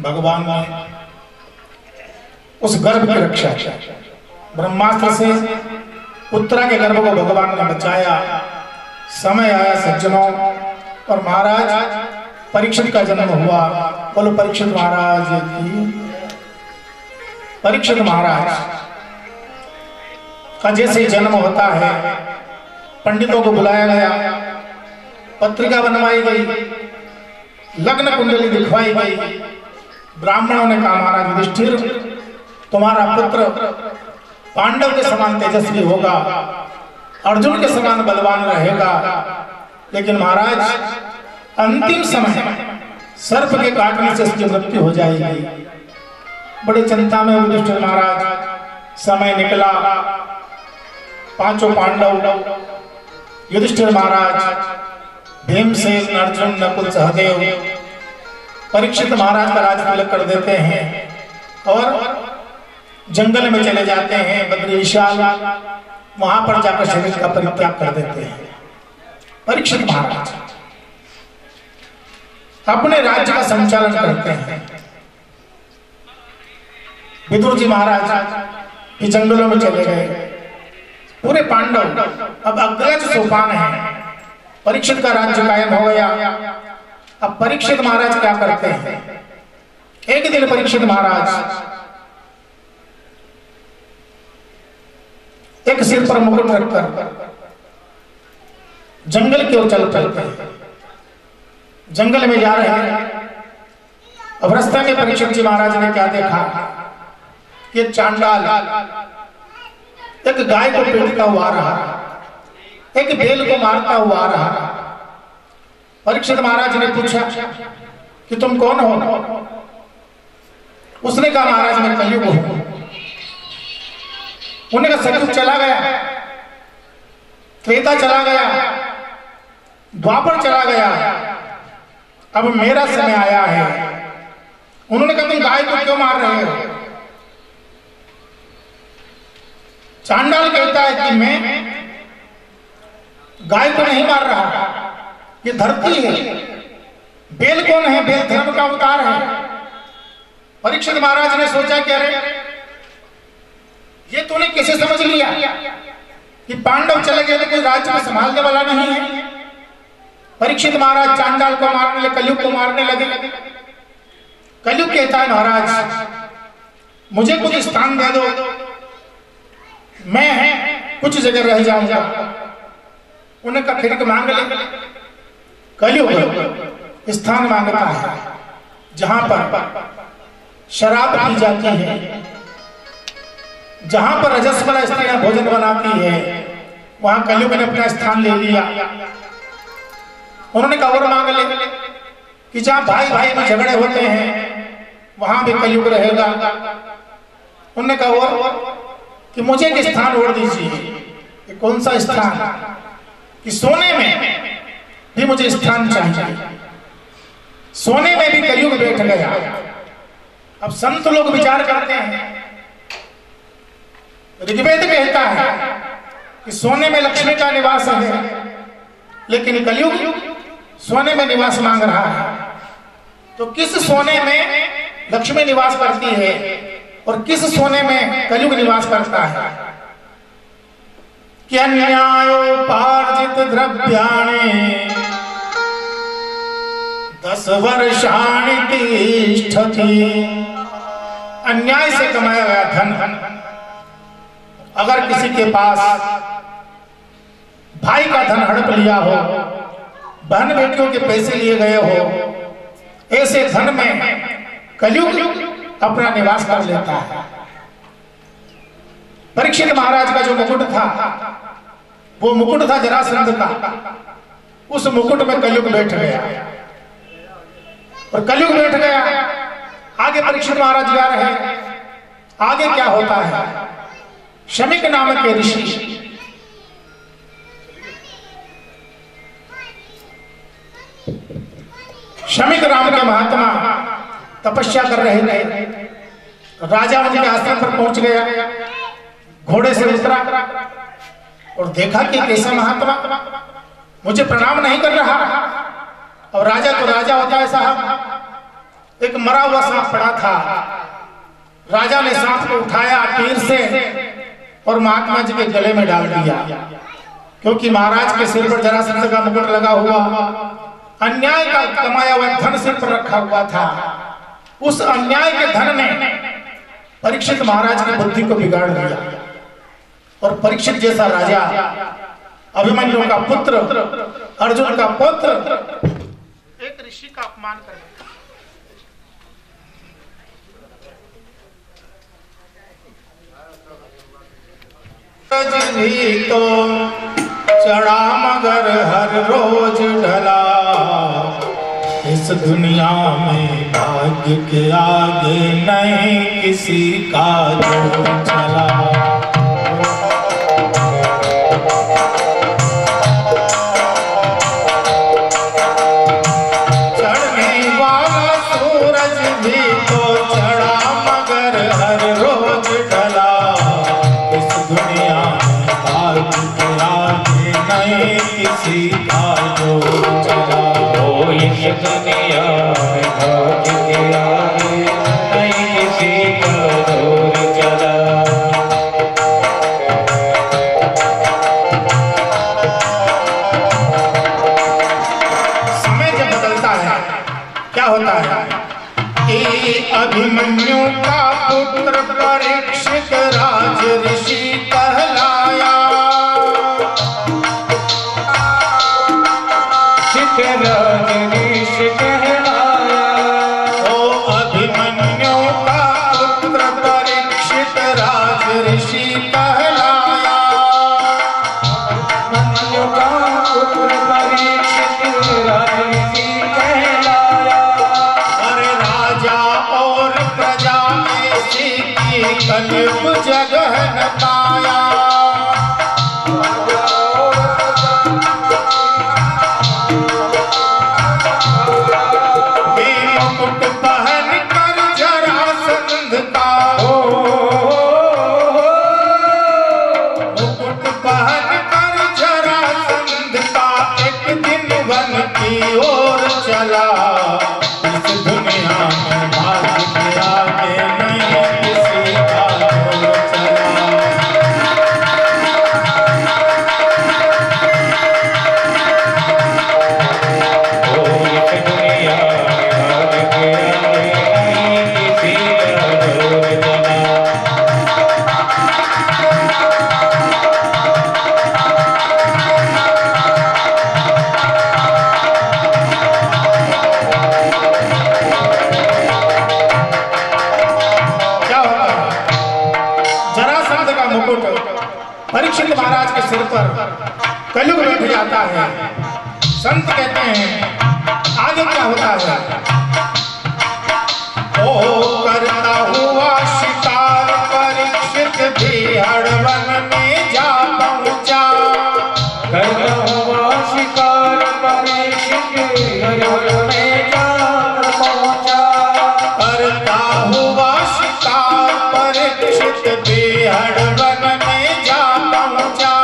भगवान ने उस गर्भ की रक्षा ब्रह्मास्त्र से उत्तरा के गर्भ को भगवान ने बचाया। समय आया सज्जनों और महाराज परीक्षित का जन्म हुआ। बोलो परीक्षित महाराज की। परीक्षित महाराज का जैसे जन्म होता है पंडितों को बुलाया गया, पत्रिका बनवाई गई, लग्न कुंडली दिखवाई गई। ब्राह्मणों ने कहा महाराज युधिष्ठिर तुम्हारा पुत्र पांडव के समान तेजस्वी होगा, अर्जुन के समान बलवान रहेगा, लेकिन महाराज अंतिम समय सर्प के काटने से उसकी मृत्यु हो जाएगी। बड़ी चिंता में युधिष्ठिर महाराज। समय निकला, पांचों पांडव युधिष्ठिर महाराज, भीमसेन, अर्जुन, नकुल, सहदेव परीक्षित महाराज का राज तिलक कर देते हैं और जंगल में चले जाते हैं। बद्री विशाल वहां पर जाकर शरीर का परित्याग कर देते हैं। परीक्षित महाराज अपने राज्य का संचालन करते हैं। विदुर जी महाराज के जंगलों में चले गए। पूरे पांडव अब अग्रज सोपान है, परीक्षित का राज्य कायम हो गया। अब परीक्षित महाराज क्या करते हैं? एक दिन परीक्षित महाराज एक सिर पर मुकुट रखकर जंगल की ओर चल पड़ते हैं। जंगल में जा रहे हैं। अब रास्ते में परीक्षित जी महाराज ने क्या देखा कि चांडाल एक गाय को पीटता हुआ आ रहा, एक बैल को मारता हुआ आ रहा। परीक्षित महाराज ने पूछा कि तुम कौन हो? उसने कहा महाराज मैं कलयुग हूं। उन्होंने कहा सतयुग चला गया, त्रेता चला गया, द्वापर चला गया, अब मेरा समय आया है। उन्होंने कहा तुम गाय को क्यों मार रहे हो? चांडाल कहता है कि मैं गाय को नहीं मार रहा, ये धरती है। बेल कौन है? बेल धर्म का अवतार है। परीक्षित महाराज ने सोचा कि अरे ये तूने कैसे समझ लिया कि पांडव चले गए तो कोई राज्य को संभालने वाला नहीं है। परीक्षित महाराज चांडाल को मारने लगे, कलयुग को मारने लगे। कलयुग कहता है महाराज मुझे कुछ स्थान दे दो, मैं कुछ जगह रह जाऊंगा। उन्हें कहा फिर मांग ले। कलयुग स्थान मांगता है जहां पर शराब पी जाती है, जहां पर रजस्वला स्त्रियां भोजन बनाती है, वहां कलयुग ने अपना स्थान ले लिया। उन्होंने कहा और मांग ले कि जहां भाई भाई में झगड़े होते हैं वहां भी कलयुग रहेगा। उन्होंने कहा और कि मुझे एक स्थान और दीजिए। कौन सा स्थान? कि सोने में भी मुझे स्थान चाहिए। सोने में भी कलयुग बैठ गया। अब संत लोग विचार करते हैं, ऋग्वेद कहता है कि सोने में लक्ष्मी का निवास है, लेकिन कलयुग सोने में निवास मांग रहा है। तो किस सोने में लक्ष्मी निवास करती है और किस सोने में कलयुग निवास करता है? कि अन्यायोपार्जित द्रव्याणि 10 वर्षाणि तिष्ठति। अन्याय से कमाया गया धन अगर किसी के पास भाई का धन हड़प लिया हो, बहन बेटियों के पैसे लिए गए हो, ऐसे धन में कलयुग अपना निवास कर लेता है। परीक्षित महाराज का जो मुकुट था वो मुकुट था जरासंध का। उस मुकुट में कलयुग बैठ गया और कलयुग बैठ गया। आगे परीक्षित महाराज जा रहे हैं। आगे क्या होता है? शमिक नामक के ऋषि शमिक नाम के महात्मा तपस्या कर रहे थे। राजा उनके आश्रम पर पहुंच गया, घोड़े से उतरा और देखा कि कैसा महात्मा मुझे प्रणाम नहीं कर रहा। और राजा तो राजा होता है साहब। एक मरा हुआ सांप पड़ा था। राजा ने सांप को उठाया तीर से और महात्मा जी के गले में डाल दिया, क्योंकि महाराज के सिर पर जरासंध का मुकुट लगा हुआ, अन्याय का कमाया हुआ धन सिर पर रखा हुआ था। उस अन्याय के धन ने परीक्षित महाराज की बुद्धि को बिगाड़ दिया और परीक्षित जैसा राजा, अभिमन्यु का पुत्र, अर्जुन का पुत्र, एक ऋषि का अपमान कर दिया। भी तो चढ़ा मगर हर रोज ढला, इस दुनिया में भाग्य के आगे नहीं किसी का जो चला। चढ़ने वाला सूरज भी तो चढ़ा मगर हर रोज ढला, इस दुनिया में भाग्य के आगे नहीं किसी का जो चला। इस दुनिया में भाग्य के आगे नहीं किसी का जो अभिमन्यु का पुत्र परीक्षित राज ऋषि कहलाया। राज ऋषि कहलाया। ओ अभिमन्यु का पुत्र परीक्षित राज ऋषि कहलाया। अभिमन्यु का पुत्र परीक्षित राज ऋषि कहलाया। अरे राजा और प्रजा ऐसी की कलयुग जगह न पाया। वे मुकुट पहन कर जरासंध का मुकुट पहन कर जरासंध का एक दिन वन की ओर चला। इस दुनिया में भाग्य के आगे नहीं किसी का जोर चला। परीक्षित महाराज के सिर पर कलयुग बैठ जाता है। संत कहते हैं आगे क्या होता है। ओ करता हुआ शिकार परीक्षित भी हड़वन में जा पहुंचा। करता हुआ शिकार परीक्षित हड़वन में जा पहुंचा। करता हुआ शिकार परीक्षित भी हड़वन में जा पहुंचा।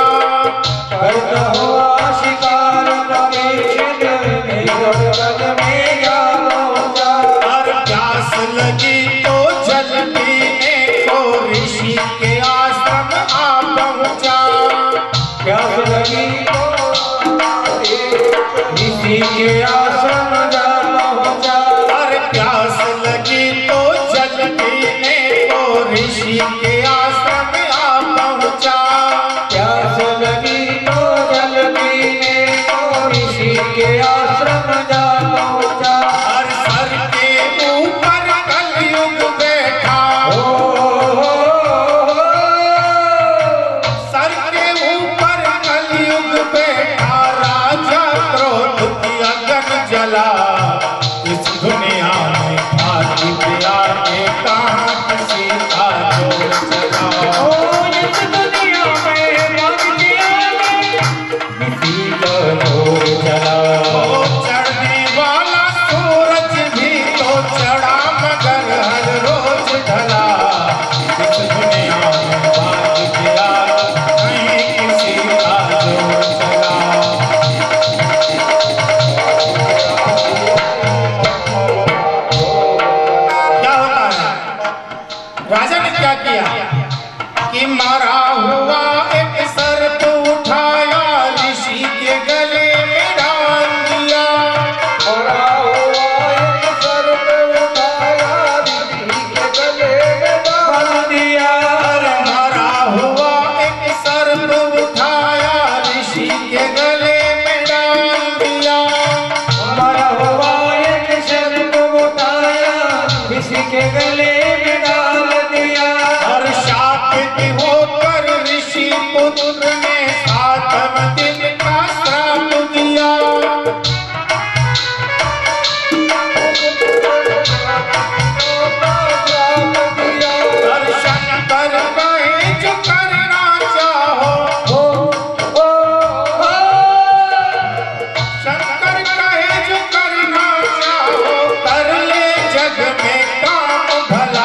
करता हुआ शिकार परीक्षित हड़वन में जा पहुंचा। और प्यास लगी तो जल पीने को ऋषि के आश्रम आ पहुंचा। प्यास लगी तो ऋषि के आश्रम जा पहुंचा। और प्यास लगी तो जल पीने को ऋषि के आश्रम आ पहुंचा। प्यास लगी तो जल पीने को ऋषि के आश्रम जा पहुंचा। और सर के ऊपर कलयुग बैठा। सर के ऊपर कलयुग बैठा। राजा क्रोध की अगन जला। इस दुनिया में भाग्य के आगे कहाँ किसी का जोर चला। इस दुनिया में भाग्य के आगे किसी का जोर चला। ओ चढ़ने वाला सूरज भी तो चढ़ा मगर हर रोज ढला। इस दुनिया में भाग्य के आगे नहीं किसी का जोर चला। क्या होता है। राजा ने क्या किया कि मारा हुआ एक सर्प उठाया ऋषि के गले में डाल दिया। मरा हुआ एक सर्प उठाया ऋषि के गले में डाल दिया। मरा हुआ एक सर्प उठाया ऋषि के गले में डाल दिया। मरा हुआ एक सर्प उठाया ऋषि के गले में डाल दिया। और शापित होकर ऋषि पुत्र ने 7वें दिन का श्राप दिया। और शंकर कहे जो करना चाहो। शंकर कहे जो करना चाहो कर ले जग में काम भला।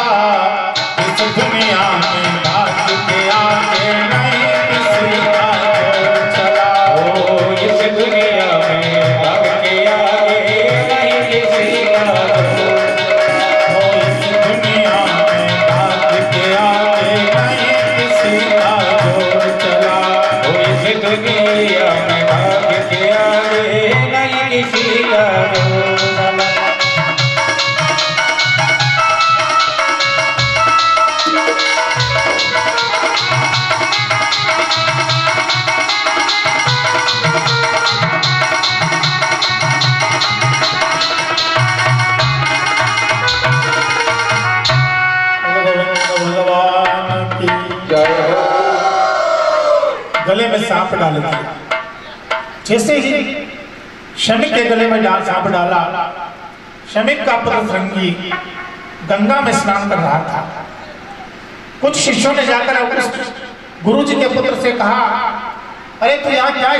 गले में सांप डाल दिया। जैसे ही शमिक के गले में सांप डाला, शमिक का पुत्र भृंगी गंगा में स्नान कर रहा था। कुछ शिष्यों ने जाकर गुरु जी के पुत्र से कहा, अरे तू यहाँ क्या